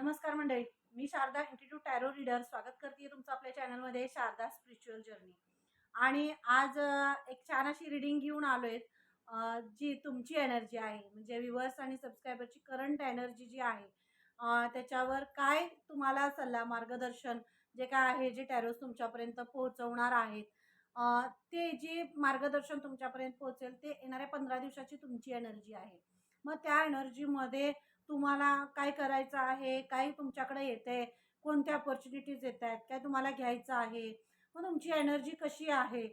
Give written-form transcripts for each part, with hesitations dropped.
नमस्कार मंडळी, मी Sharda institute tarot reader स्वागत करते तुमचं आपल्या चॅनलमध्ये शारदा स्पिरिच्युअल जर्नी. आणि आज एक छान अशी रीडिंग घेऊन आलोय, जी तुमची एनर्जी आहे, म्हणजे व्ह्यूअर्स आणि सबस्क्रायबरची करंट एनर्जी जी आहे, त्याच्यावर काय तुम्हाला सल्ला मार्गदर्शन जे काय आहे, जे टॅरोज तुमच्यापर्यंत पोहोचवणार आहेत, ते जे मार्गदर्शन तुमच्यापर्यंत पोहोचेल ते येणाऱ्या 15 दिवसाची तुमची एनर्जी आहे. मग त्या एनर्जीमध्ये तुम्हाला काय करायचं आहे, काय तुमच्याकडे येतंय, कोणत्या अपॉर्च्युनिटीज येत आहेत, काय तुम्हाला घ्यायचं आहे, मग तुमची एनर्जी कशी आहे,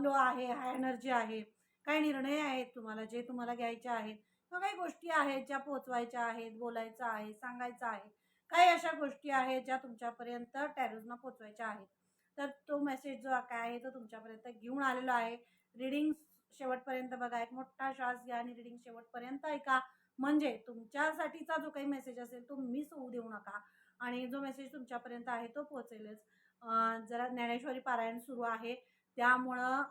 लो आहे, हाय एनर्जी आहे, काय निर्णय आहेत तुम्हाला जे तुम्हाला घ्यायचे आहेत, मग काही गोष्टी आहेत ज्या पोहोचवायच्या आहेत, बोलायचं आहे, सांगायचं आहे, काही अशा गोष्टी आहेत ज्या तुमच्यापर्यंत टॅरोजना पोहोचवायच्या आहेत. तर तो मेसेज जो काय आहे तो तुमच्यापर्यंत घेऊन आलेला आहे. रीडिंग शेवटपर्यंत बघा, एक मोठा श्वास घ्या आणि रीडिंग शेवटपर्यंत ऐका, म्हणजे तुमच्यासाठीचा जो काही मेसेज असेल तो मिस होऊ देऊ नका आणि जो मेसेज तुमच्यापर्यंत आहे तो पोहोचेलच. जरा ज्ञानेश्वरी पारायण सुरू आहे, त्यामुळं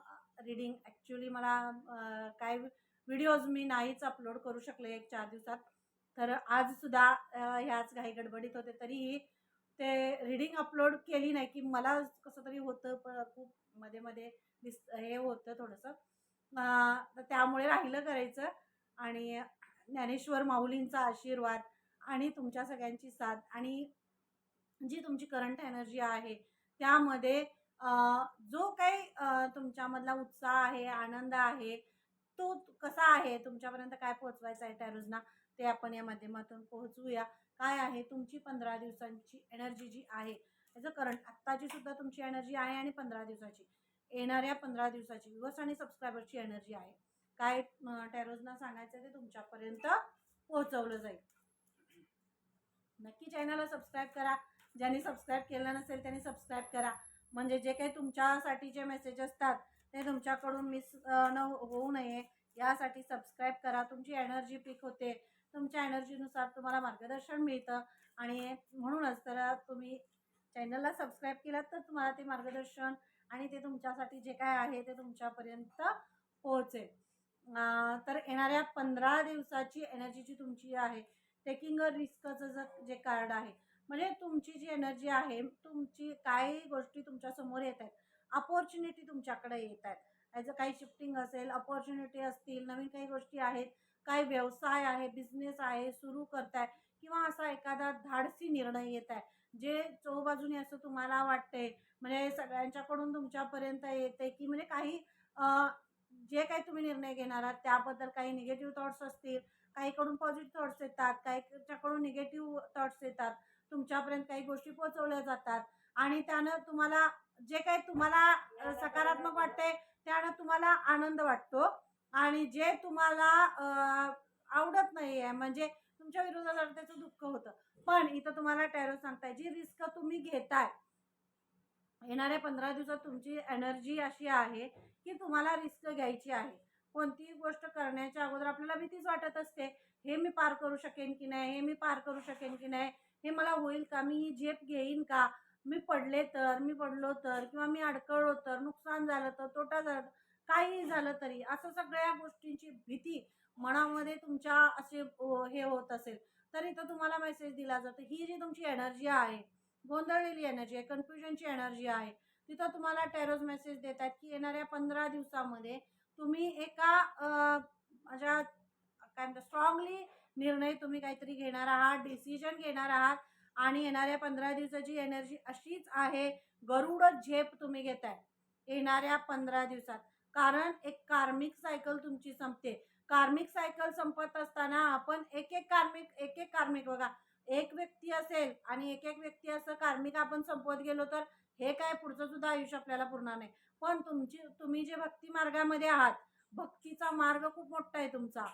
रीडिंग ॲक्च्युली मला काय व्हिडिओज मी नाहीच अपलोड करू शकले 1-4 दिवसात. तर आजसुद्धा ह्याच घाई गडबडीत होते, तरीही ते रीडिंग अपलोड केली नाही की मला कसं तरी होतं, खूप मध्ये मध्ये हे होतं थोडंसं, तर त्यामुळे राहिलं करायचं. आणि ज्ञानेश्वर माऊलींचा आशीर्वाद आणि तुमच्या सगळ्यांची साथ आणि जी तुमची करंट एनर्जी आहे त्यामध्ये जो काही तुमच्यामधला उत्साह आहे, आनंद आहे, तो कसा आहे, तुमच्यापर्यंत काय पोहोचवायचं आहे टॅरोजना, ते आपण या माध्यमातून पोहोचवूया. काय आहे तुमची 15 दिवसांची एनर्जी जी आहे, त्याचं करंट आत्ताची सुद्धा तुमची एनर्जी आहे आणि 15 दिवसाची, येणाऱ्या 15 दिवसाची व्ह्यूअर्स आणि सबस्क्रायबरची एनर्जी आहे. काय टॅरोजना सांगायचं ते तुमच्यापर्यंत पोहोचवलं जाईल. नक्की चॅनलला सबस्क्राईब करा. ज्यांनी सबस्क्राईब केलं नसेल त्यांनी सबस्क्राईब करा, म्हणजे जे काही तुमच्यासाठी जे मेसेज असतात ते तुमच्याकडून मिस होऊ नये यासाठी सबस्क्राईब करा. तुमची एनर्जी पिक होते, तुमच्या एनर्जीनुसार तुम्हाला मार्गदर्शन मिळतं आणि म्हणूनच तर तुम्ही चॅनलला सबस्क्राईब केलात तर तुम्हाला ते मार्गदर्शन आणि ते तुमच्यासाठी जे काय आहे ते तुमच्यापर्यंत पोहोचेल. तर येणाऱ्या 15 दिवसाची एनर्जी जी तुमची आहे, टेकिंग अ रिस्कचं जे कार्ड आहे, म्हणजे तुमची जी एनर्जी आहे, तुमची काही गोष्टी तुमच्यासमोर येत आहेत, अपॉर्च्युनिटी तुमच्याकडे येत आहेत. ॲज अ काही शिफ्टिंग असेल, अपॉर्च्युनिटी असतील, नवीन काही गोष्टी आहेत, काही व्यवसाय आहे, बिझनेस आहे, सुरू करताय किंवा असा एखादा धाडसी निर्णय येत आहे, जे चोबाजूने असं तुम्हाला वाटतंय, म्हणजे सगळ्यांच्याकडून तुमच्यापर्यंत येते की म्हणजे काही जे काही तुम्ही निर्णय घेणार आहात त्याबद्दल काही निगेटिव्ह थॉट्स असतील, काहीकडून पॉझिटिव्ह थॉट्स येतात, काहीच्याकडून निगेटिव्ह थॉट्स येतात, तुमच्यापर्यंत काही गोष्टी पोहोचवल्या जातात आणि त्यानं तुम्हाला जे काही तुम्हाला सकारात्मक वाटते त्यानं तुम्हाला आनंद वाटतो आणि जे तुम्हाला आवडत नाही आहे, म्हणजे तुमच्या विरोधात त्याचं दुःख होतं. पण इथं तुम्हाला टॅरो सांगताय, जी रिस्क तुम्ही घेताय येणाऱ्या 15 दिवसात तुमची एनर्जी अशी आहे की तुम्हाला रिस्क घ्यायची आहे. कोणतीही गोष्ट करण्याच्या अगोदर आपल्याला भीतीच वाटत असते, हे मी पार करू शकेन की नाही, हे मी पार करू शकेन की नाही, हे मला होईल का, मी ही झेप घेईन का, मी पडले तर, मी पडलो तर, किंवा मी अडकळलो तर, नुकसान झालं तर, तोटा झाला तर, काहीही झालं तरी, असं सगळ्या गोष्टींची भीती मनामध्ये तुमच्या असे हे होत असेल, तर इथं तुम्हाला मेसेज दिला जातो, ही जी तुमची एनर्जी आहे, गोंधळलेली एनर्जी आहे, कन्फ्युजनची एनर्जी आहे, तिथं तुम्हाला टॅरोज मेसेज देतात की येणाऱ्या 15 दिवसामध्ये तुम्ही एका माझ्या काय म्हणतात स्ट्रॉंगली निर्णय तुम्ही काहीतरी घेणार आहात, डिसिजन घेणार आहात आणि येणाऱ्या 15 दिवसाची एनर्जी अशीच आहे, गरुड झेप तुम्ही घेताय येणाऱ्या 15 दिवसात. कारण एक कार्मिक सायकल तुमची संपते. कार्मिक सायकल संपत असताना आपण एक एक कार्मिक बघा, एक व्यक्ती असेल आणि एक एक व्यक्ती असं कार्मिक आपण संपवत गेलो तर हे काय पुढचं सुद्धा आयुष्य आपल्याला पुरणार नाही. पण तुम्ही जे भक्ती मार्गामध्ये आहात, भक्तीचा मार्ग खूप मोठा आहे तुमचा.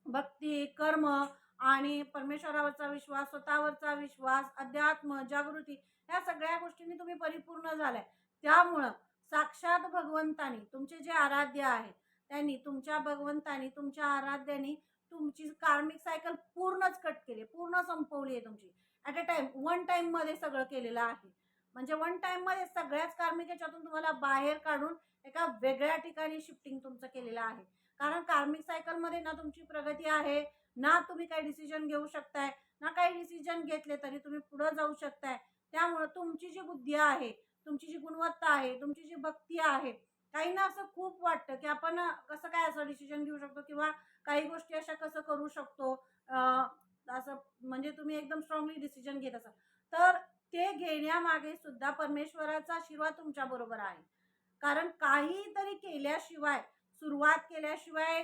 भक्ती, कर्म आणि परमेश्वरावरचा विश्वास, स्वतःवरचा विश्वास, अध्यात्म, जागृती, ह्या सगळ्या गोष्टींनी तुम्ही परिपूर्ण झालाय. त्यामुळं साक्षात भगवंतानी, तुमचे जे आराध्य आहेत त्यांनी, तुमच्या भगवंतानी, तुमच्या आराध्यानी तुमची कार्मिक सायकल पूर्णच कट केली, पूर्ण संपवली आहे तुमची. ॲट अ टाइम, वन टाइममध्ये सगळं केलेलं आहे. म्हणजे वन टाइममध्ये सगळ्याच कार्मिक याच्यातून तुम्हाला बाहेर काढून एका वेगळ्या ठिकाणी शिफ्टिंग तुमचं केलेलं आहे. कारण कार्मिक सायकलमध्ये ना तुमची प्रगती आहे, ना तुम्ही काही डिसिजन घेऊ शकताय, ना काही डिसिजन घेतले तरी तुम्ही पुढे जाऊ शकताय. त्यामुळे तुमची जी बुद्धी आहे, तुमची जी गुणवत्ता आहे, तुमची जी भक्ती आहे, काहींना असं खूप वाटतं की आपण कसं काय असं डिसिजन घेऊ शकतो किंवा काही गोष्टी अशा कसं करू शकतो, असं म्हणजे तुम्ही एकदम स्ट्रॉंगली डिसिजन घेत असाल तर ते घेण्यामागे सुद्धा परमेश्वराचा आशीर्वाद तुमच्या बरोबर आहे. कारण काहीतरी केल्याशिवाय, सुरुवात केल्याशिवाय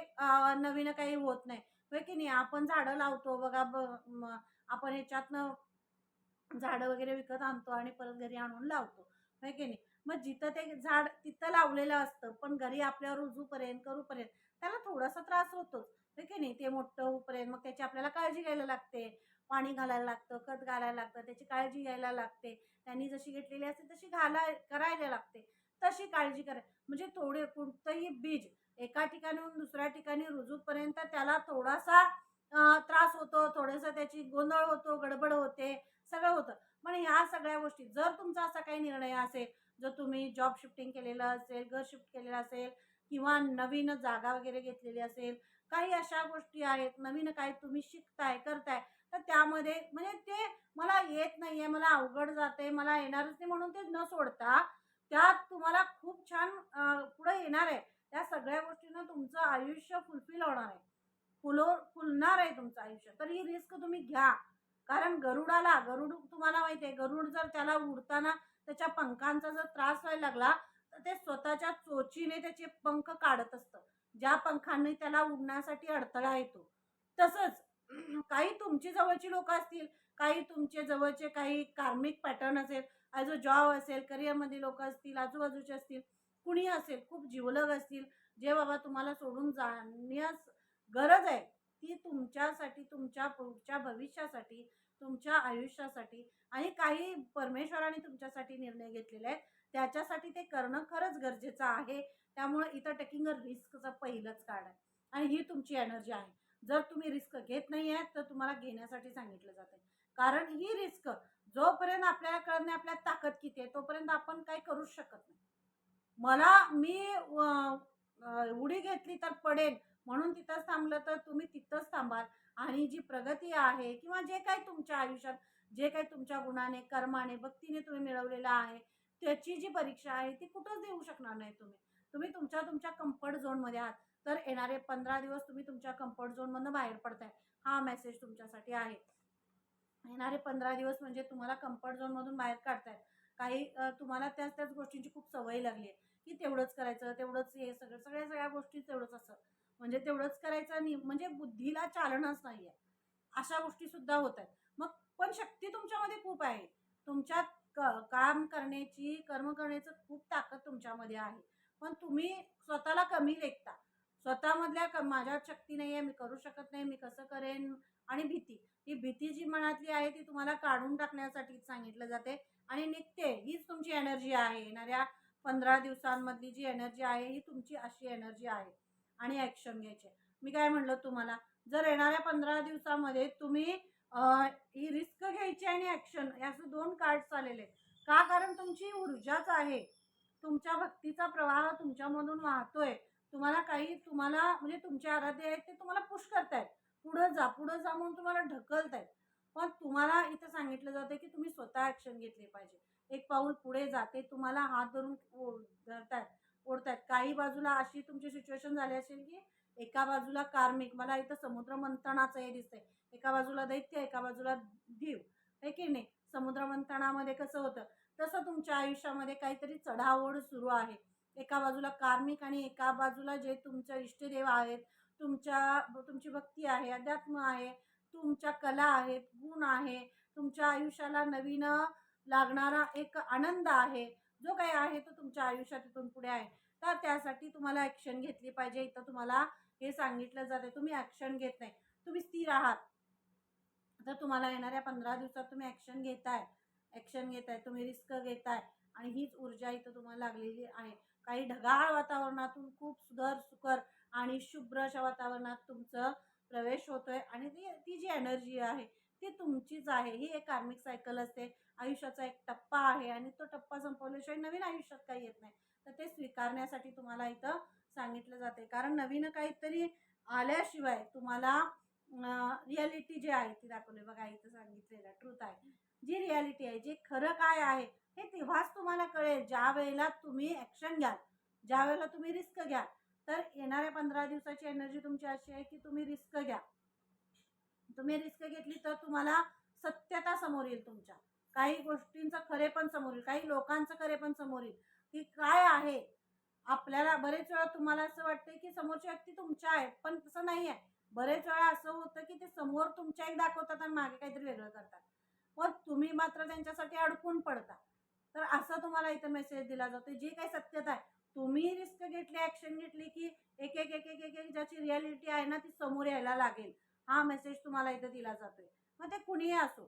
नवीन काही होत नाही, होय की नाही. आपण झाडं लावतो बघा, आपण ह्याच्यातनं झाडं वगैरे विकत आणतो आणि परत घरी आणून लावतो, होय की नाही. मग जिथं ते झाड तिथं लावलेलं असतं, पण घरी आपल्यावर रुजूपर्यंत करूपर्यंत त्याला थोडासा त्रास होतोच, होय की नाही. ते मोठं होऊपर्यंत मग त्याची आपल्याला काळजी घ्यायला लागते, पाणी घालायला लागतं, खत घालायला लागतं, त्याची काळजी घ्यायला लागते. त्यांनी जशी घेतलेली असते तशी करायला लागते. तशी काळजी करा, म्हणजे थोडे कोणतंही बीज एका ठिकाणाहून दुसऱ्या ठिकाणी रुजूपर्यंत त्याला थोडासा त्रास होतो, थोडंसं त्याची गोंधळ होतो, गडबड होते, सगळं होतं. पण ह्या सगळ्या गोष्टी जर तुमचा असा काही निर्णय असेल, जर तुम्ही जॉब शिफ्टिंग केलेलं असेल, घर शिफ्ट केलेलं असेल किंवा नवीन जागा वगैरे घेतलेली असेल, काही अशा गोष्टी आहेत, नवीन काही तुम्ही शिकताय, करताय, तर त्यामध्ये म्हणजे ते मला येत नाहीये, मला अवघड जाते, मला येणारच नाही म्हणून ते न सोडता त्यात तुम्हाला खूप छान पुढे येणार आहे. त्या सगळ्या गोष्टींना तुमचं आयुष्य फुलफिल होणार आहे. फुलणार आहे तुमचं आयुष्य. तर ही रिस्क तुम्ही घ्या. कारण गरुड तुम्हाला माहिती आहे, गरुड जर त्याला उडताना त्याच्या पंखांचा जर त्रास व्हायला लागला, तर ते स्वतःच्या चोचीने त्याचे पंख काढत असतं. ज्या पंखांनी त्याला उडण्यासाठी अडथळा येतो. तसंच काही तुमची जवळची लोकं असतील, काही तुमचे जवळचे काही कार्मिक पॅटर्न असेल, ॲज अ जॉब असेल, करिअरमध्ये लोकं असतील, आजूबाजूचे असतील, कुणी असेल, खूप जिवलग असतील, जे बाबा तुम्हाला सोडून जाण्यास गरज आहे, ती तुमच्यासाठी, तुमच्या पुढच्या भविष्यासाठी, तुमच्या आयुष्यासाठी आणि काही परमेश्वराने तुमच्यासाठी निर्णय घेतलेले आहेत, त्याच्यासाठी ते करणं खरंच गरजेचं आहे. त्यामुळे इथं टेकिंग अ रिस्कचं पहिलंच कार्ड आहे आणि ही तुमची एनर्जी आहे. जर तुम्ही रिस्क घेत नाही आहेत, तर तुम्हाला घेण्यासाठी सांगितलं जातं. कारण ही रिस्क जोपर्यंत आपल्याला कळत नाही आपल्यात ताकद किती आहे, तोपर्यंत आपण काही करूच शकत नाही. मी उडी घेतली तर पडेल म्हणून तिथंच थांबलं तर तुम्ही तिथंच थांबाल आणि जी प्रगती आहे किंवा जे काही तुमच्या आयुष्यात, जे काही तुमच्या गुणाने, कर्माने, भक्तीने तुम्ही मिळवलेलं आहे, त्याची जी परीक्षा आहे ती कुठंच देऊ शकणार नाही तुम्ही. तुम्ही तुमच्या कम्फर्ट झोनमध्ये आहात. तर येणारे 15 दिवस तुम्ही तुमच्या कम्फर्ट झोनमधनं बाहेर पडताय. हा मेसेज तुमच्यासाठी आहे. येणारे 15 दिवस म्हणजे तुम्हाला कम्फर्ट झोनमधून बाहेर काढतायत. काही तुम्हाला त्याच गोष्टींची खूप सवय लागली आहे, की तेवढंच करायचं, तेवढंच हे सगळ्या गोष्टी तेवढंच असं. म्हणजे तेवढंच करायचं आणि म्हणजे बुद्धीला चालनाच नाही आहे. अशा गोष्टीसुद्धा होत आहेत. मग पण शक्ती तुमच्यामध्ये खूप आहे. तुमच्यात काम करण्याची, कर्म करण्याचं खूप ताकद तुमच्यामध्ये आहे. पण तुम्ही स्वतःला कमी लेखता. स्वतःमधल्या माझ्यात शक्ती नाही आहे, मी करू शकत नाही, मी कसं करेन आणि भीती. ही भीती जी मनातली आहे ती तुम्हाला काढून टाकण्यासाठी सांगितलं जाते आणि निघते. हीच तुमची एनर्जी आहे. येणाऱ्या 15 दिवसांमधली जी एनर्जी आहे ही तुमची अशी एनर्जी आहे आणि ॲक्शन घ्यायची. मी काय म्हणलं तुम्हाला, जर येणाऱ्या 15 दिवसामध्ये तुम्ही ही रिस्क घ्यायची आणि ॲक्शन याचे 2 कार्ड्स आलेले आहेत. का? कारण तुमची ऊर्जाच आहे. तुमच्या भक्तीचा प्रवाह तुमच्यामधून वाहतोय. तुम्हाला म्हणजे तुमचे आराध्य आहेत ते तुम्हाला पुश करतायत. पुढं जा, पुढं जा म्हणून तुम्हाला ढकलतायत. पण तुम्हाला इथं सांगितलं जातं की तुम्ही स्वतः ॲक्शन घेतली पाहिजे. एक पाऊल पुढे जा. ते तुम्हाला हात धरून धरतायत, ओढतायत. काही बाजूला अशी तुमची सिच्युएशन झाली असेल की एका बाजूला कार्मिक, मला इथं समुद्र मंथनाचं हे दिसतंय. एका बाजूला दैत्य, एका बाजूला देव, आहे की नाही? समुद्र मंथनामध्ये कसं होतं, तसं तुमच्या आयुष्यामध्ये काहीतरी चढाओढ सुरू आहे. एका बाजूला कार्मिक आणि एका बाजूला जे तुमचे इष्टदेव आहेत, तुमची भक्ती आहे, अध्यात्म आहे, तुमच्या कला आहेत, गुण आहे, तुमच्या आयुष्याला नवीन लागणारा एक आनंद आहे, जो काही आहे तो तुमच्या आयुष्यात इथून पुढे आहे. तर त्यासाठी तुम्हाला ॲक्शन घेतली पाहिजे. इथं तुम्हाला हे सांगितलं जाते. तुम्ही ॲक्शन घेत नाही, तुम्ही स्थिर आहात. तर तुम्हाला येणाऱ्या 15 दिवसात तुम्ही ॲक्शन घेताय, तुम्ही रिस्क घेताय आणि हीच ऊर्जा इथं तुम्हाला लागलेली आहे. काही ढगाळ वातावरणातून खूप सुखर आणि शुभ्र अशा वातावरणात तुमचं प्रवेश होतोय आणि ती जी एनर्जी आहे ती तुमचीच आहे. ही एक कार्मिक सायकल असते. आयुष्याचा एक टप्पा आहे आणि तो टप्पा संपवल्याशिवाय नवीन आयुष्यात काही येत नाही. तर ते स्वीकारण्यासाठी तुम्हाला इथं सांगितलं जाते. कारण नवीन काहीतरी आल्याशिवाय तुम्हाला रियालिटी जी आहे ती दाखवली बघा, इथं सांगितलेलं ट्रूथ आहे, जी रियालिटी आहे, जे खरं काय आहे हे तेव्हाच तुम्हाला कळेल ज्या वेळेला तुम्ही ॲक्शन घ्याल, ज्या वेळेला तुम्ही रिस्क घ्याल. तर येणाऱ्या 15 दिवसाची एनर्जी तुमची अशी आहे की तुम्ही रिस्क घ्या. तुम्ही रिस्क घेतली तर तुम्हाला सत्यता समोर येईल, तुमच्या काही गोष्टींचं खरेपण समोर येईल, काही लोकांचं खरेपण समोर येईल की काय आहे. आपल्याला बरेच वेळा तुम्हाला असं वाटतं की समोरची व्यक्ती तुमच्या आहेत, पण तसं नाही आहे. बरेच वेळा असं होतं की ते समोर तुमच्या एक दाखवतात आणि मागे काहीतरी वेगळं करतात, मग तुम्ही मात्र त्यांच्यासाठी अडकून पडता. तर असं तुम्हाला इथं मेसेज दिला जातो, जी काही सत्यता आहे. तुम्ही रिस्क घेतली, ॲक्शन घेतली की एक एक एक एक एक एक ज्याची रियालिटी आहे ना ती समोर यायला लागेल. हा मेसेज तुम्हाला इथं दिला जातोय. मग ते कुणीही असो,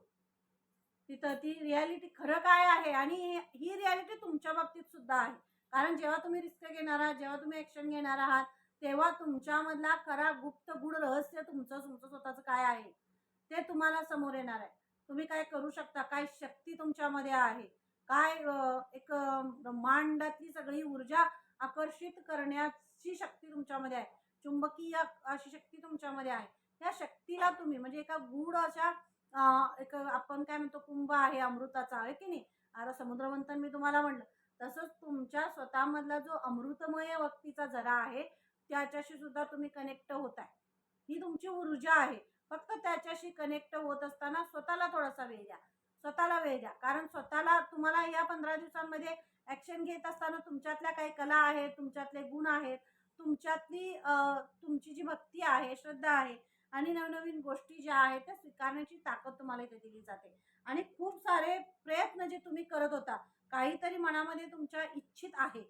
तिथं ती रियालिटी खरं काय आहे आणि ही रियालिटी तुमच्या बाबतीत सुद्धा आहे. कारण जेव्हा तुम्ही रिस्क घेणार आहात, जेव्हा तुम्ही ॲक्शन घेणार आहात, तेव्हा तुमच्यामधला खरा गुप्त गूढ रहस्य तुमचं तुमचं स्वतःचं काय आहे ते तुम्हाला समोर येणार आहे. तुम्ही काय करू शकता, काय शक्ती तुमच्यामध्ये आहे, काय एक ब्रह्मांडातली सगळी ऊर्जा आकर्षित करण्याची शक्ती तुमच्यामध्ये आहे. चुंबकीय अशी शक्ती तुमच्यामध्ये आहे. त्या शक्तीला तुम्ही म्हणजे एका गूढ अशा एक आपण काय म्हणतो कुंभ आहे अमृताचा, आहे की नाही. आता समुद्रमंथन मी तुम्हाला म्हणलं, तसंच तुमच्या स्वतःमधला जो अमृतमय व्यक्तीचा झरा आहे त्याच्याशी सुद्धा तुम्ही कनेक्ट होताय. ही तुमची ऊर्जा आहे. फक्त त्याच्याशी कनेक्ट होत असताना स्वतःला थोडासा वेळ द्या, स्वतःला वेळ द्या. कारण स्वतःला तुम्हाला या 15 दिवसांमध्ये ॲक्शन घेत असताना तुमच्यातल्या काही कला आहेत, तुमच्यातले गुण आहेत, तुमच्यातली तुमची जी भक्ती आहे, श्रद्धा आहे आणि नवनवीन गोष्टी ज्या आहेत त्या स्वीकारण्याची ताकद तुम्हाला इथे दिली जाते. आणि खूप सारे प्रयत्न जे तुम्ही करत होता, काहीतरी मनामध्ये तुमच्या इच्छित आहे,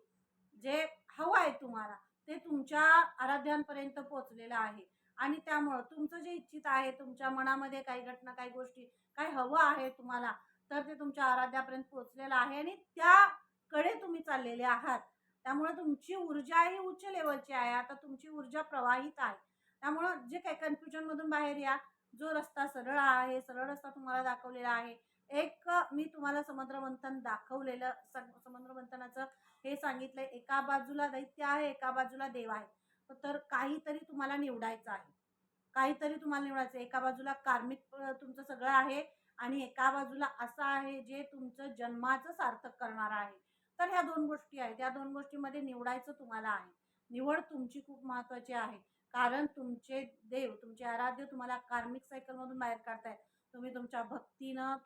जे हवं आहे तुम्हाला, ते तुमच्या आराध्यांपर्यंत पोहोचलेलं आहे. आणि त्यामुळं तुमचं जे इच्छित आहे, तुमच्या मनामध्ये काही घटना, काही गोष्टी, काय हवं आहे तुम्हाला, तर ते तुमच्या आराध्यापर्यंत पोहोचलेलं आहे आणि त्याकडे तुम्ही चाललेले आहात. त्यामुळं तुमची ऊर्जा ही उच्च लेव्हलची आहे. आता तुमची ऊर्जा प्रवाहित आहे. त्यामुळं जे काही कन्फ्युजनमधून बाहेर या. जो रस्ता सरळ आहे, सरळ रस्ता तुम्हाला दाखवलेला आहे. एक मी तुम्हाला समुद्रमंथन दाखवलेलं, समुद्रमंथनाचं हे सांगितलंय, एका बाजूला दैत्य आहे, एका बाजूला देव आहे. तर काहीतरी तुम्हाला निवडायचं आहे. काहीतरी तुम्हाला निवडायचं आहे. एका बाजूला कार्मिक तुमचं सगळं आहे आणि एका बाजूला असं आहे जे तुमचं जन्माचं सार्थक करणार आहे. तर ह्या 2 गोष्टी आहेत. या 2 गोष्टींमध्ये निवडायचं तुम्हाला आहे. निवड तुमची खूप महत्त्वाची आहे. कारण तुमचे देव, तुमचे आराध्य तुम्हाला कार्मिक सायकलमधून बाहेर काढतायत. तुम्ही तुमच्या भक्तीनं,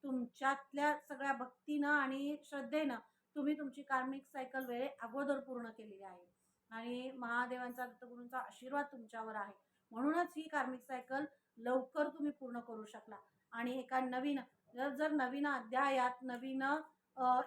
तुमच्यातल्या सगळ्या भक्तीनं आणि श्रद्धेनं तुम्ही तुमची कार्मिक सायकल वेळे अगोदर पूर्ण केलेली आहे. आणि महादेवांचा, दत्तगुरूंचा आशीर्वाद तुमच्यावर आहे. म्हणूनच ही कार्मिक सायकल लवकर तुम्ही पूर्ण करू शकला. आणि एका नवीन, जर नवीन अध्यायात नवीन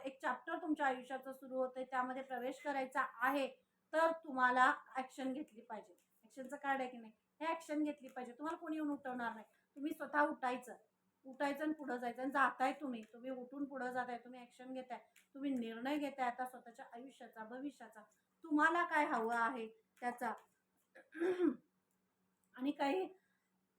एक चॅप्टर तुमच्या आयुष्याचं सुरू होतंय, त्यामध्ये प्रवेश करायचा आहे, तर तुम्हाला ॲक्शन घेतली पाहिजे. ॲक्शनचं कार्ड आहे की नाही, हे ॲक्शन घेतली पाहिजे. तुम्हाला कोणी येऊन उठवणार नाही. तुम्ही स्वतः उठायचं आणि पुढं जायचं. आणि जाताय तुम्ही उठून पुढं जाताय, तुम्ही ॲक्शन घेताय, तुम्ही निर्णय घेताय आता स्वतःच्या आयुष्याचा, भविष्याचा, तुम्हाला काय हवं आहे त्याचा. आणि काही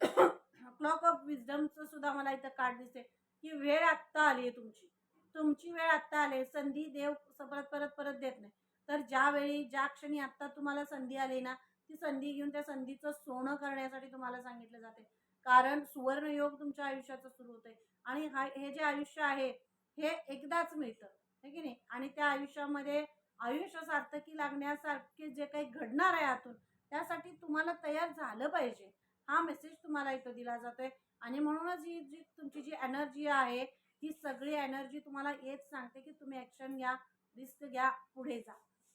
क्लॉक ऑफ विजडमचं सुद्धा मला इथं कार्ड दिसते की वेळ आत्ता आली आहे तुमची. तुमची वेळ आत्ता आली आहे. संधी देव परत परत परत देत नाही. तर ज्यावेळी, ज्या क्षणी आत्ता तुम्हाला संधी आली ना, ती संधी घेऊन त्या संधीचं सोनं करण्यासाठी तुम्हाला सांगितलं जाते. कारण सुवर्णयोग तुमच्या आयुष्याचं सुरू होतंय. आणि हे जे आयुष्य आहे हे एकदाच मिळतं, है की नाही. आणि त्या आयुष्यामध्ये आयुष्य सार्थकी लागण्यासारखे जे काही घडणार आहे आतून, त्यासाठी तुम्हाला तयार झालं पाहिजे. हा मेसेज तुम्हाला इथं दिला जातोय. आणि म्हणूनच ही जी तुमची जी एनर्जी आहे, ही सगळी एनर्जी तुम्हाला हेच सांगते की तुम्ही ॲक्शन घ्या, रिस्क घ्या, पुढे जा.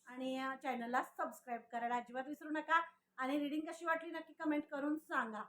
आणि या चॅनलला सबस्क्राईब करायला अजिबात विसरू नका. आणि रीडिंग कशी वाटली नक्की कमेंट करून सांगा.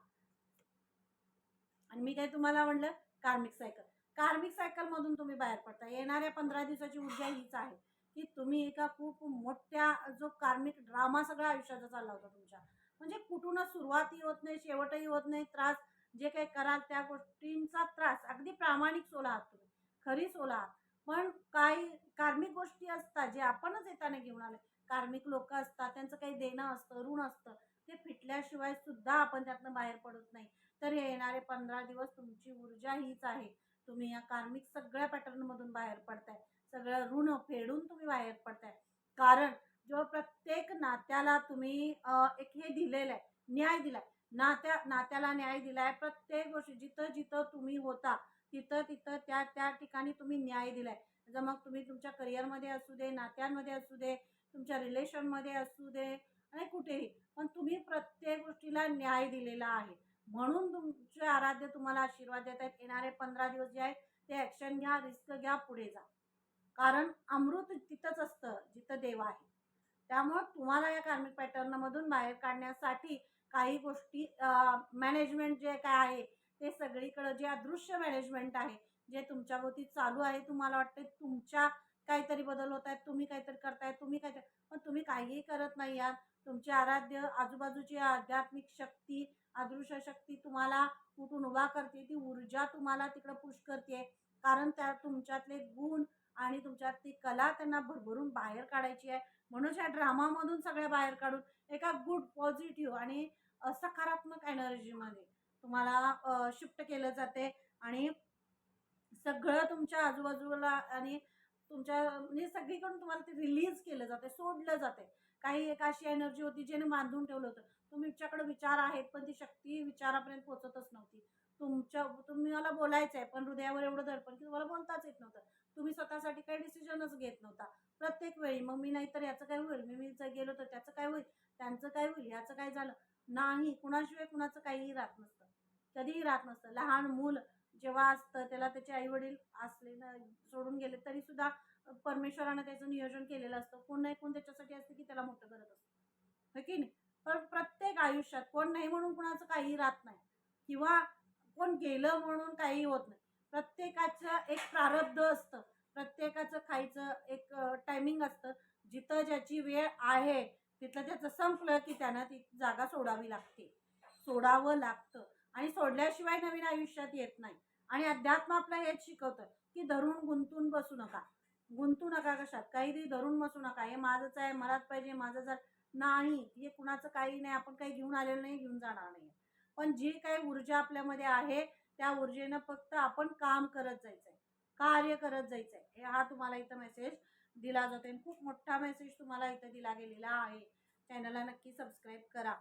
आणि मी काय तुम्हाला म्हणलं, कार्मिक सायकल, कार्मिक सायकलमधून तुम्ही बाहेर पडता. येणाऱ्या 15 दिवसाची ऊर्जा हीच आहे की तुम्ही एका खूप मोठ्या, जो कार्मिक ड्रामा सगळा आयुष्याचा चालला होता तुमच्या, म्हणजे कुठूनच सुरुवातही होत नाही, शेवटही होत नाही, त्रास जे काही कराल त्या गोष्टींचा त्रास, अगदी प्रामाणिक सोला आहात तुम्ही, खरी सोला आहात. पण काही कार्मिक गोष्टी असतात जे आपणच येताना घेऊन आले. कार्मिक लोक असतात, त्यांचं काही देणं असतं, ऋण असतं, ते फिटल्याशिवाय सुद्धा आपण त्यातनं बाहेर पडत नाही. तर हे येणारे 15 दिवस तुमची ऊर्जा हीच आहे. तुम्ही या कार्मिक सगळ्या पॅटर्नमधून बाहेर पडताय. सगळं ऋण फेडून तुम्ही बाहेर पडताय. कारण जेव्हा प्रत्येक नात्याला तुम्ही एक हे दिलेलं आहे, न्याय दिलाय. नात्याला न्याय दिलाय. प्रत्येक गोष्टी जिथं जिथं तुम्ही होता तिथं तिथं त्या त्या ठिकाणी तुम्ही न्याय दिलाय. जर मग तुम्ही तुमच्या करिअरमध्ये असू दे, नात्यांमध्ये असू दे, तुमच्या रिलेशनमध्ये असू दे आणि कुठेही, पण तुम्ही प्रत्येक गोष्टीला न्याय दिलेला आहे. म्हणून तुमचे आराध्य तुम्हाला आशीर्वाद देत आहेत. येणारे 15 दिवस जे आहेत ते ॲक्शन घ्या, रिस्क घ्या, पुढे जा. कारण अमृत तिथंच असतं जिथं देव आहे. त्यामुळं तुम्हाला या कार्मिक पॅटर्नमधून बाहेर काढण्यासाठी काही गोष्टी मॅनेजमेंट जे काय आहे ते सगळीकडं जे अदृश्य मॅनेजमेंट आहे, जे तुमच्याभोवती चालू आहे, तुम्हाला वाटते तुमच्या काहीतरी बदल होत आहेत, तुम्ही काहीतरी करताय, तुम्ही काहीतरी, पण तुम्ही काहीही करत नाही आहात. तुमचे आराध्य आजूबाजूची आध्यात्मिक शक्ती, अदृश्य शक्ती तुम्हाला उठून उभा करते. ती ऊर्जा तुम्हाला तिकडं पुश करते. कारण त्या तुमच्यातले गुण आणि तुमच्यातली कला त्यांना भरभरून बाहेर काढायची आहे. म्हणून या ड्रामामधून सगळ्या बाहेर काढून एका गुड, पॉझिटिव्ह आणि सकारात्मक एनर्जीमध्ये तुम्हाला शिफ्ट केलं जाते आणि सगळं तुमच्या आजूबाजूला आणि तुमच्या म्हणजे सगळीकडून तुम्हाला ते रिलीज केलं जाते, सोडलं जाते. काही एक अशी एनर्जी होती ज्याने बांधून ठेवलं होतं. तुमच्याकडे विचार आहेत, पण ती शक्ती विचारापर्यंत पोहोचतच नव्हती. तुम्हाला बोलायचं आहे, पण हृदयावर एवढं दडपण की तुम्हाला बोलताच येत नव्हतं. तुम्ही स्वतःसाठी काही डिसिजनच घेत नव्हता. प्रत्येक वेळी मग मी नाही तर याचं काय होईल, मी जर गेलो तर त्याचं काय होईल, त्यांचं काय होईल, ह्याचं काय झालं. नाही, कुणाशिवाय कुणाचं काहीही राहत नसतं, कधीही राहत नसतं. लहान मूल जेव्हा असतं त्याला त्याचे आई वडील असले ना सोडून गेले तरी सुद्धा परमेश्वरानं त्याचं नियोजन केलेलं असतं. कोण नाही कोण त्याच्यासाठी असतं की त्याला मोठं करत असतं, हो की नाही. पण प्रत्येक आयुष्यात कोण नाही म्हणून कुणाचं काहीही राहत नाही किंवा कोण गेलं म्हणून काही होत नाही. प्रत्येकाचं एक प्रारब्ध असतं, प्रत्येकाचं खायचं एक टायमिंग असतं. जिथं ज्याची वेळ आहे तिथलं त्याचं संपलं की त्यानं ती जागा सोडावी लागते, सोडावं लागतं. आणि सोडल्याशिवाय नवीन आयुष्यात येत नाही. आणि अध्यात्म आपलं हेच शिकवतं की धरून गुंतून बसू नका. गुंतू नका कशात, काहीतरी धरून बसू नका. हे माझंच आहे, मलाच पाहिजे, माझं जर नाही, हे कुणाचं काही नाही, आपण काही घेऊन आलेलं नाही, घेऊन जाणार नाही. पण जी काही ऊर्जा आपल्यामध्ये आहे त्या ऊर्जेनं फक्त आपण काम करत जायचंय, कार्य करत जायचंय. हा तुम्हाला इथं मेसेज दिला जातो. खूप मोठा मेसेज तुम्हाला इथं दिला गेलेला आहे. चॅनलला नक्की सबस्क्राईब करा.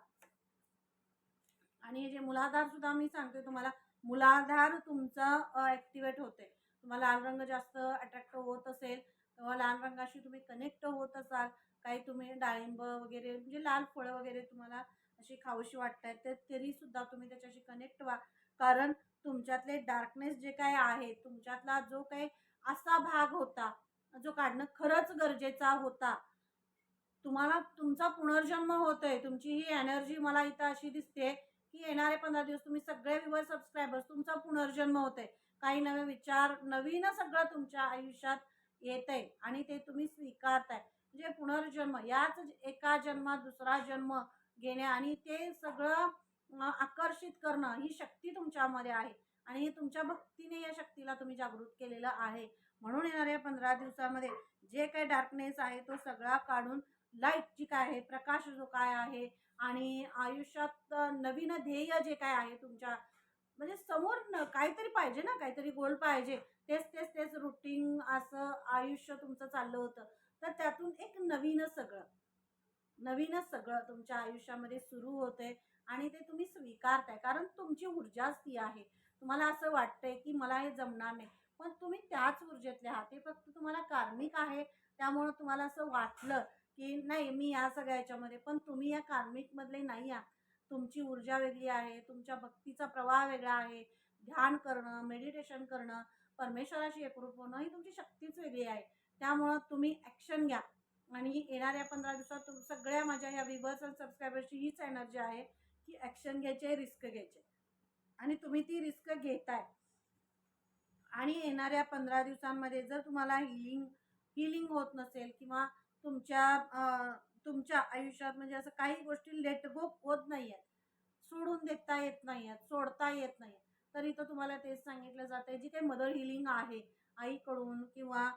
आणि हे जे मूलाधार सुद्धा मी सांगते तुम्हाला, मूलाधार तुमचा ॲक्टिवेट होते. तुम्हाला लाल रंग जास्त अट्रॅक्ट होत असेल तेव्हा लाल रंगाशी तुम्ही कनेक्ट होत असाल, काही तुम्ही डाळिंब वगैरे म्हणजे लाल फळं वगैरे तुम्हाला अशी खाऊशी वाटतात तर तरीसुद्धा तुम्ही त्याच्याशी कनेक्ट व्हा. कारण तुमच्यातले डार्कनेस जे काय आहे, तुमच्यातला जो काही असा भाग होता जो काढणं खरंच गरजेचा होता, तुम्हाला तुमचा पुनर्जन्म होतोय. तुमची ही एनर्जी मला इथं अशी दिसते की येणारे 15 दिवस तुम्ही सगळे व्ह्यूअर सबस्क्रायबर्स तुमचा पुनर्जन्म होतोय. काही नवे विचार, नवीन सगळं तुमच्या आयुष्यात येतंय आणि ते तुम्ही स्वीकारताय. म्हणजे पुनर्जन्म, याच एका जन्मात दुसरा जन्म घेणे आणि ते सगळं आकर्षित करणं ही शक्ती तुमच्यामध्ये आहे आणि तुमच्या भक्तीने या शक्तीला तुम्ही जागृत केलेलं आहे. म्हणून येणाऱ्या 15 दिवसामध्ये जे काही डार्कनेस आहे तो सगळा काढून लाईट जी काय आहे, प्रकाश जो काय आहे आणि आयुष्यात नवीन ध्येय जे काय आहे तुमच्या म्हणजे समोर काहीतरी पाहिजे ना, काहीतरी गोल पाहिजे. तेच तेच तेच रुटीन असं आयुष्य तुमचं चाललं होतं. तर त्यातून एक नवीनच सगळं तुमच्या आयुष्यामध्ये सुरू होतंय आणि ते तुम्ही स्वीकारताय. कारण तुमची ऊर्जाच ती आहे. तुम्हाला असं वाटतंय की मला हे जमणार नाही, पण तुम्ही त्याच ऊर्जेतले आहात. ते फक्त तुम्हाला कार्मिक आहे त्यामुळं तुम्हाला असं वाटलं की नाही मी या सगळ्या ह्याच्यामध्ये, पण तुम्ही या कार्मिकमधले नाही आहात. तुमची ऊर्जा वेगळी आहे, तुमच्या भक्तीचा प्रवाह वेगळा आहे. ध्यान करणं, मेडिटेशन करणं, परमेश्वराशी एकरूप होणं ही तुमची शक्तीच वेगळी आहे. त्यामुळं तुम्ही ॲक्शन घ्या आणि येणाऱ्या 15 दिवसात सगळ्या माझ्या ह्या व्ह्यूअर्स आणि सबस्क्रायबर्सची हीच एनर्जी आहे की ॲक्शन घ्यायचे, रिस्क घ्यायचे आणि तुम्ही ती रिस्क घेताय. आणि येणाऱ्या 15 दिवसांमध्ये जर तुम्हाला हीलिंग होत नसेल किंवा तुमच्या आयुष्यात म्हणजे असं काही गोष्टी लेट गो होत नाही आहेत, सोडून देता येत नाही आहेत, सोडता येत नाही, तर इथं तुम्हाला तेच सांगितलं जातं आहे जी काही मदर हिलिंग आहे आईकडून किंवा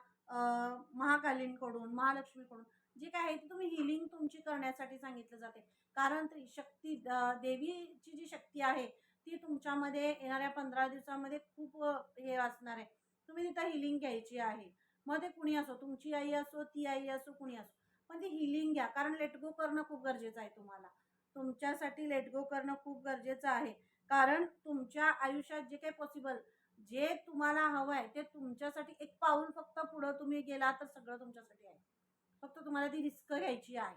महाकालींकडून, महालक्ष्मीकडून जे काय आहे ते तुम्ही हिलिंग तुमची करण्यासाठी सांगितलं जाते. कारण ती शक्ती देवीची जी शक्ती आहे ती तुमच्यामध्ये येणाऱ्या 15 दिवसामध्ये खूप हे असणार आहे. तुम्ही तिथं हिलिंग घ्यायची आहे. मग ते कुणी असो, तुमची आई असो, ती आई असो, कुणी असो, पण ती हिलिंग घ्या. कारण लेट गो करणं खूप गरजेचं आहे तुम्हाला. तुमच्यासाठी लेट गो करणं खूप गरजेचं आहे. कारण तुमच्या आयुष्यात जे काही पॉसिबल, जे तुम्हाला हवं आहे ते तुमच्यासाठी एक पाऊल फक्त पुढं तुम्ही गेला तर सगळं तुमच्यासाठी आहे. फक्त तुम्हाला ती रिस्क घ्यायची आहे.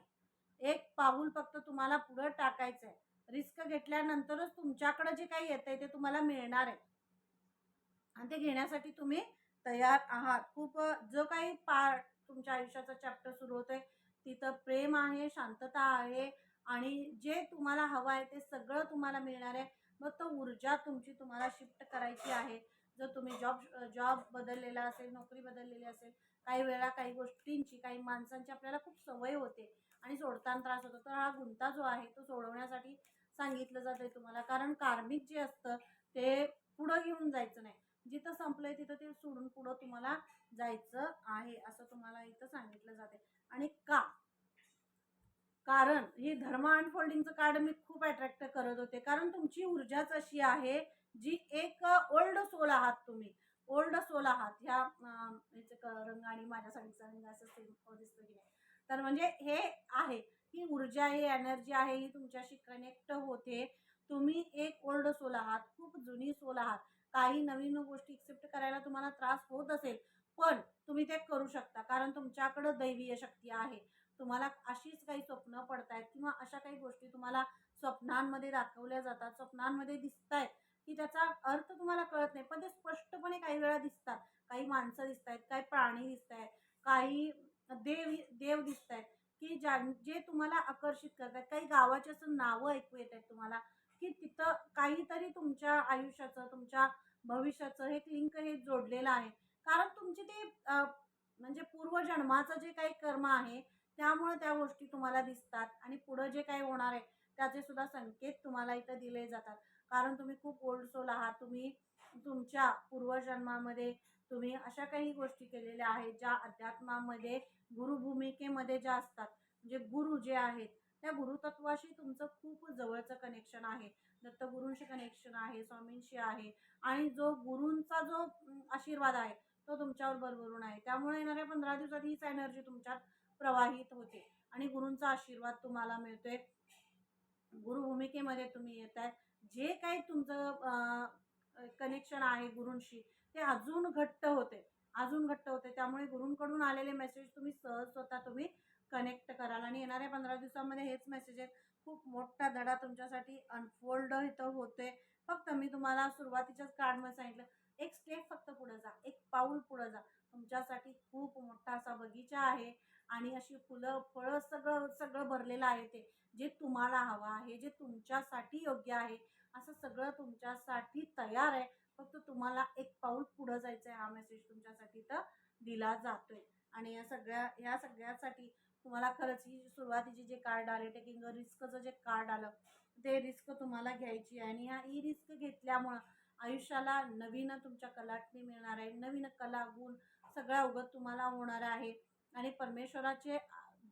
एक पाऊल फक्त तुम्हाला पुढं टाकायचं आहे. रिस्क घेतल्यानंतरच तुमच्याकडे जे काही येतंय ते तुम्हाला मिळणार आहे. आणि ते घेण्यासाठी तुम्ही तयार आहात. खूप जो काही पार्ट तुमच्या आयुष्याचा चॅप्टर सुरू होतोय तिथं प्रेम आहे, शांतता आहे आणि जे तुम्हाला हवं आहे ते सगळं तुम्हाला मिळणार आहे. मग तो ऊर्जा तुमची तुम्हाला शिफ्ट करायची आहे. जर तुम्ही जॉब बदललेला असेल, नोकरी बदललेली असेल, काही वेळा काही गोष्टींची, काही माणसांची आपल्याला खूप सवय होते आणि सोडताना त्रास होतो. तर हा गुंता जो आहे तो सोडवण्यासाठी सांगितलं जातंय तुम्हाला. कारण कार्मिक जे असतं ते पुढं घेऊन जायचं नाही. जिथं संपलंय तिथं ते सोडून पुढं तुम्हाला जायचं आहे असं तुम्हाला इथं सांगितलं जाते. आणि का? कारण हे धर्म अनफोल्डिंगचं कार्ड मी खूप अट्रॅक्ट करत होते. कारण तुमची ऊर्जाच अशी आहे जी एक ओल्ड सोल आहात तुम्ही. ओल्ड सोल आहात. ह्या ह्याचे रंग आणि माझ्या साडीचा रंग असं सेम दिसतो की नाही. तर म्हणजे हे आहे, ही ऊर्जा ही एनर्जी आहे, ही तुमच्याशी कनेक्ट होते. तुम्ही एक ओल्ड सोल आहात, खूप जुनी सोल आहात. काही नवीन गोष्टी एक्सेप्ट करायला तुम्हाला त्रास होत असेल, पण तुम्ही ते करू शकता. कारण तुमच्याकडं दैवीय शक्ती आहे. तुम्हाला अशीच काही स्वप्न पडतायत किंवा अशा काही गोष्टी तुम्हाला स्वप्नांमध्ये दाखवल्या जातात, स्वप्नांमध्ये दिसतायत, की त्याचा अर्थ तुम्हाला कळत नाही, पण ते स्पष्टपणे काही वेळा दिसतात. काही माणसं दिसतायत, काही प्राणी दिसतायत, काही देव दिसतायत, की जे तुम्हाला आकर्षित करतात. काही गावाची असं नावं ऐकू येत आहेत तुम्हाला, की तिथं काहीतरी तुमच्या आयुष्याचं, तुमच्या भविष्याचं हे लिंक हे जोडलेलं आहे. कारण तुमचे ते म्हणजे पूर्वजन्माचं जे काही कर्म आहे त्यामुळे त्या गोष्टी तुम्हाला दिसतात आणि पुढं जे काही होणार आहे त्याचे सुद्धा संकेत तुम्हाला इथं दिले जातात. कारण तुम्ही खूप ओल्ड सोल आहात. तुम्ही तुमच्या पूर्वजन्मामध्ये तुम्ही अशा काही गोष्टी केलेल्या आहेत ज्या अध्यात्मामध्ये गुरुभूमिकेमध्ये ज्या असतात. म्हणजे गुरु जे आहेत त्या गुरुतत्वाशी तुमचं खूप जवळचं कनेक्शन आहे. दत्तगुरूंशी कनेक्शन आहे, स्वामींशी आहे आणि जो गुरूंचा जो आशीर्वाद आहे तो तुमच्यावर भरभरून आहे. त्यामुळे येणाऱ्या 15 दिवसात हीच एनर्जी तुमच्यात प्रवाहित होते आणि गुरूंचा आशीर्वाद तुम्हाला मिळतोय. गुरुभूमिकेमध्ये तुम्ही येताय. जे काही तुमचं कनेक्शन आहे गुरूंशी ते अजून घट्ट होते, अजून घट्ट होते. त्यामुळे गुरूंकडून आलेले मेसेज तुम्ही सहज स्वतः तुम्ही कनेक्ट कराल आणि येणाऱ्या 15 दिवसामध्ये हेच मेसेज आहेत. खूप मोठा धडा तुमच्यासाठी अनफोल्ड इथं होतोय. फक्त मी तुम्हाला सुरुवातीच्याच कार्डमध्ये सांगितलं, एक स्टेप फक्त पुढे जा, एक पाऊल पुढे जा. तुमच्यासाठी खूप मोठा असा बगीचा आहे आणि अशी फुलं, फळं सगळं सगळं भरलेलं आहे ते. जे तुम्हाला हवं आहे, जे तुमच्यासाठी योग्य आहे, असं सगळं तुमच्यासाठी तयार आहे. फक्त तुम्हाला एक पाऊल पुढं जायचं आहे. हा मेसेज तुमच्यासाठी तर दिला जातोय. आणि या सगळ्यासाठी तुम्हाला खरंच ही सुरुवातीची जे कार्ड आले, टेकिंग अ रिस्कचं जे कार्ड आलं, ते रिस्क तुम्हाला घ्यायची आहे. आणि ही रिस्क घेतल्यामुळं आयुष्याला नवीन तुमच्या कलाटणी मिळणार आहे. नवीन कला, गुण सगळा उगत तुम्हाला होणार आहे. आणि परमेश्वराचे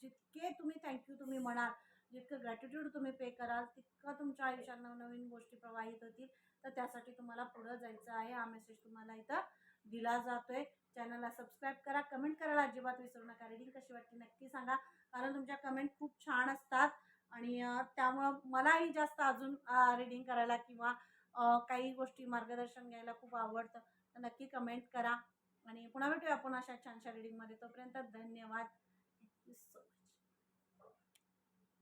जितके तुम्ही थँक्यू तुम्ही म्हणाल, जितकं ग्रॅटिट्यूड तुम्ही पे कराल, तितकं तुमच्या आयुष्यात नवनवीन गोष्टी प्रवाहित होतील. तर त्यासाठी तुम्हाला पुढं जायचं आहे. हा मेसेज तुम्हाला इथं दिला जातोय. चॅनलला सबस्क्राईब करा, कमेंट करायला अजिबात विसरू नका. रीडिंग कशी वाटली नक्की सांगा. कारण तुमच्या कमेंट खूप छान असतात आणि त्यामुळं मलाही जास्त अजून रीडिंग करायला किंवा काही गोष्टी मार्गदर्शन घ्यायला खूप आवडतं. तर नक्की कमेंट करा आणि पुन्हा भेटूया आपण अशा छानशा रीडिंगमध्ये. तोपर्यंत धन्यवाद. Thank you so much.